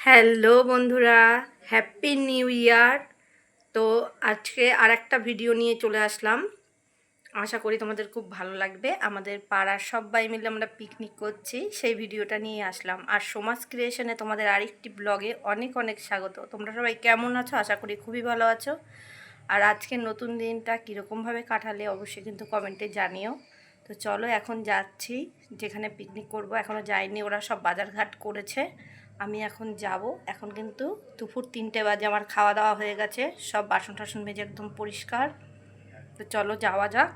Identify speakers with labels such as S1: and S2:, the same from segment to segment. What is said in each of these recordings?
S1: Hello বন্ধুরা, happy new year. তো আজকে আর একটা ভিডিও নিয়ে চলে আসলাম। আশা করি তোমাদের খুব ভালো লাগবে। আমাদের পাড়ার সবাই মিলে আমরা পিকনিক করছি, সেই ভিডিওটা নিয়ে আসলাম। আর সমাজ ক্রিয়েশনে তোমাদের আরেকটি ব্লগে অনেক অনেক স্বাগত। তোমরা সবাই কেমন আছো? আশা করি খুবই ভালো আছো। আর আজকের নতুন দিনটা কীরকমভাবে কাটালে অবশ্যই কিন্তু কমেন্টে জানিও। তো চলো এখন যাচ্ছি যেখানে পিকনিক করব। এখনও যাইনি, ওরা সব বাজারঘাট করেছে, আমি এখন যাব। এখন কিন্তু দুপুর 3টে বাজে, আমার খাওয়া দাওয়া হয়ে গেছে, সব বাসন টাসন মেজে একদম পরিষ্কার। তো চলো যাওয়া যাক।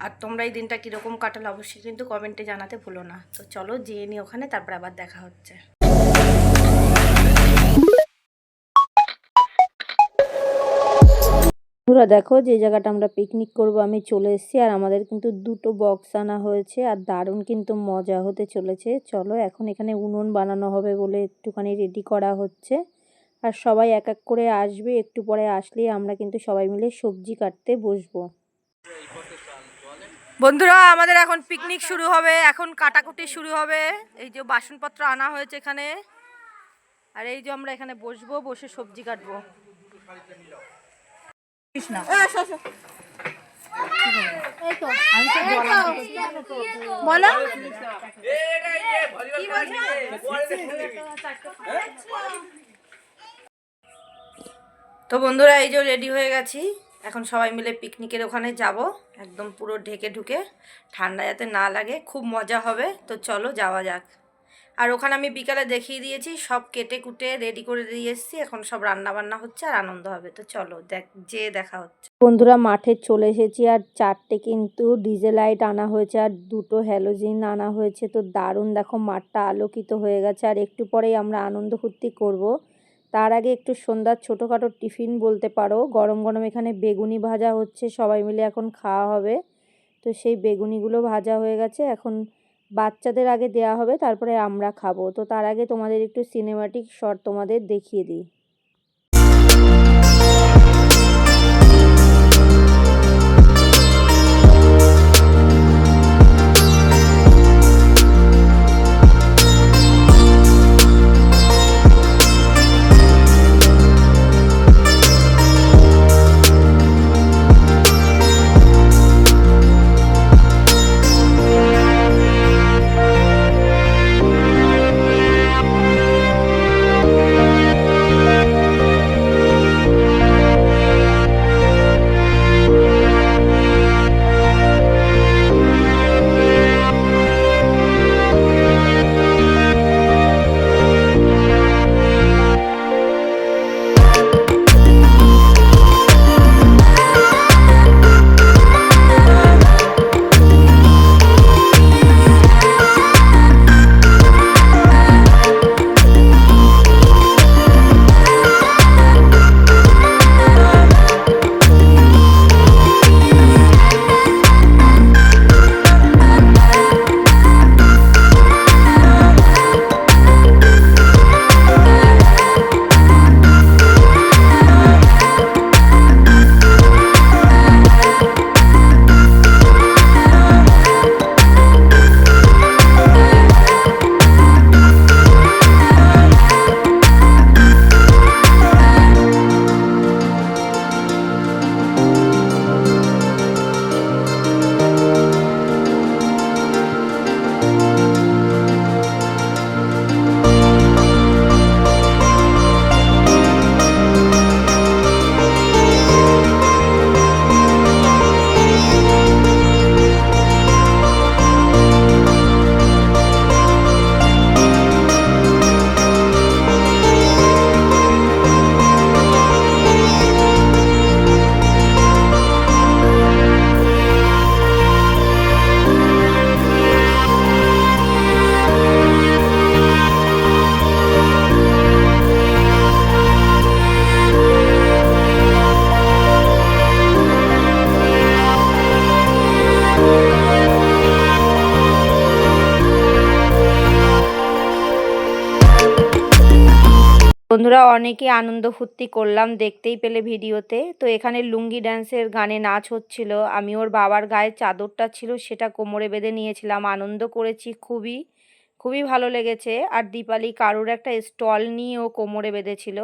S1: আর তোমরা এই দিনটা কীরকম কাটালে অবশ্যই কিন্তু কমেন্টে জানাতে ভুলো না। তো চলো যেয়ে নিই ওখানে, তারপর আবার দেখা হচ্ছে। বন্ধুরা দেখো, যে জায়গাটা আমরা পিকনিক করব আমি চলে এসেছি। আর আমাদের কিন্তু দুটো বক্স আনা হয়েছে, আর দারুণ কিন্তু মজা হতে চলেছে। চলো এখন এখানে উনুন বানানো হবে বলে একটুখানি রেডি করা হচ্ছে। আর সবাই এক এক করে আসবে, একটু পরে আসলেই আমরা কিন্তু সবাই মিলে সবজি কাটতে বসবো। বন্ধুরা আমাদের এখন পিকনিক শুরু হবে, এখন কাটাকুটি শুরু হবে। এই যে বাসনপত্র আনা হয়েছে এখানে, আর এই যে আমরা এখানে বসবো, বসে সবজি কাটবো। বলো তো বন্ধুরা, এই যে রেডি হয়ে গেছি, এখন সবাই মিলে পিকনিকের ওখানে যাব। একদম পুরো ঢেকে ঢুকে, ঠান্ডা যাতে না লাগে, খুব মজা হবে। তো চলো যাওয়া যাক। আর ওখানে আমি বিকালে দেখিয়ে দিয়েছি, সব কেটে কুটে রেডি করে দিয়ে এসেছি। এখন সব রান্না বান্না হচ্ছে আর আনন্দ হবে। তো চলো দেখা হচ্ছে। বন্ধুরা মাঠে চলে এসেছি, আর 4টে কিন্তু ডিজে লাইট আনা হয়েছে, আর 2টো হ্যালোজিন আনা হয়েছে। তো দারুণ দেখো, মাঠটা আলোকিত হয়ে গেছে। আর একটু পরেই আমরা আনন্দ ফুর্তি করব। তার আগে একটু সন্ধ্যার ছোটোখাটো টিফিন বলতে পারো। গরম গরম এখানে বেগুনি ভাজা হচ্ছে, সবাই মিলে এখন খাওয়া হবে। তো সেই বেগুনিগুলো ভাজা হয়ে গেছে, এখন বাচ্চাদের আগে দেয়া হবে, তারপরে আমরা খাবো। তো তার আগে তোমাদের একটু সিনেমাটিক শট তোমাদের দেখিয়ে দিই। বন্ধুরা অনেকে আনন্দ ফুর্তি করলাম, দেখতেই পেলে ভিডিওতে। তো এখানে লুঙ্গি ড্যান্সের গানে নাচ হচ্ছিল। আমি ওর বাবার গায়ে চাদরটা ছিল সেটা কোমরে বেঁধে নিয়েছিলাম, আনন্দ করেছি খুবই, খুবই ভালো লেগেছে। আর দীপালি কারুর একটা স্টল নিয়ে ও কোমরে বেঁধেছিল।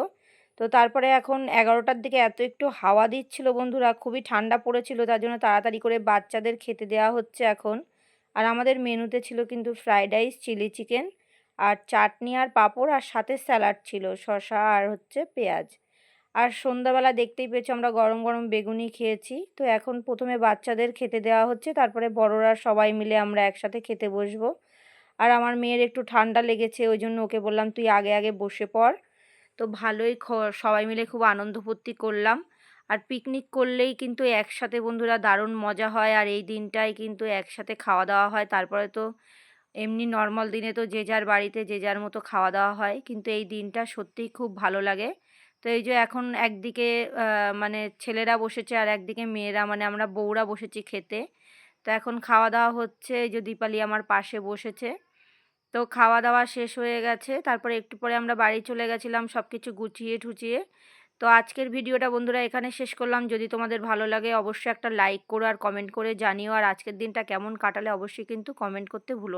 S1: তো তারপরে এখন 11টার দিকে এত একটু হাওয়া দিচ্ছিল বন্ধুরা, খুবই ঠান্ডা পড়েছিল, তার জন্য তাড়াতাড়ি করে বাচ্চাদের খেতে দেওয়া হচ্ছে এখন। আর আমাদের মেনুতে ছিল কিন্তু ফ্রাইড রাইস, চিলি চিকেন আর চাটনি আর পাঁপড়, আর সাথে স্যালাড ছিল, শসা আর হচ্ছে পেঁয়াজ। আর সন্ধ্যাবেলা দেখতেই পেয়েছো আমরা গরম গরম বেগুনি খেয়েছি। তো এখন প্রথমে বাচ্চাদের খেতে দেওয়া হচ্ছে, তারপরে বড়রা সবাই মিলে আমরা একসাথে খেতে বসবো। আর আমার মেয়ের একটু ঠান্ডা লেগেছে, ওই জন্য ওকে বললাম তুই আগে আগে বসে পড়। তো ভালোই সবাই মিলে খুব আনন্দ ফুর্তি করলাম। আর পিকনিক করলেই কিন্তু একসাথে বন্ধুরা দারুণ মজা হয়, আর এই দিনটাই কিন্তু একসাথে খাওয়া দাওয়া হয়। তারপরে তো এমনি নর্মাল দিনে তো যে যার বাড়িতে যে যার মতো খাওয়া দাওয়া হয়, কিন্তু এই দিনটা সত্যিই খুব ভালো লাগে। তো এই যে এখন একদিকে মানে ছেলেরা বসেছে আর একদিকে মেয়েরা মানে আমরা বউরা বসেছি খেতে। তো এখন খাওয়া দাওয়া হচ্ছে, এই যে দীপালি আমার পাশে বসেছে। তো খাওয়া দাওয়া শেষ হয়ে গেছে, তারপরে একটু পরে আমরা বাড়ি চলে গেছিলাম সব কিছু গুছিয়ে ঠুচিয়ে। তো আজকের ভিডিওটা বন্ধুরা এখানে শেষ করলাম। যদি তোমাদের ভালো লাগে অবশ্যই একটা লাইক করো আর কমেন্ট করে জানিও। আর আজকের দিনটা কেমন কাটালে অবশ্যই কিন্তু কমেন্ট করতে ভুলো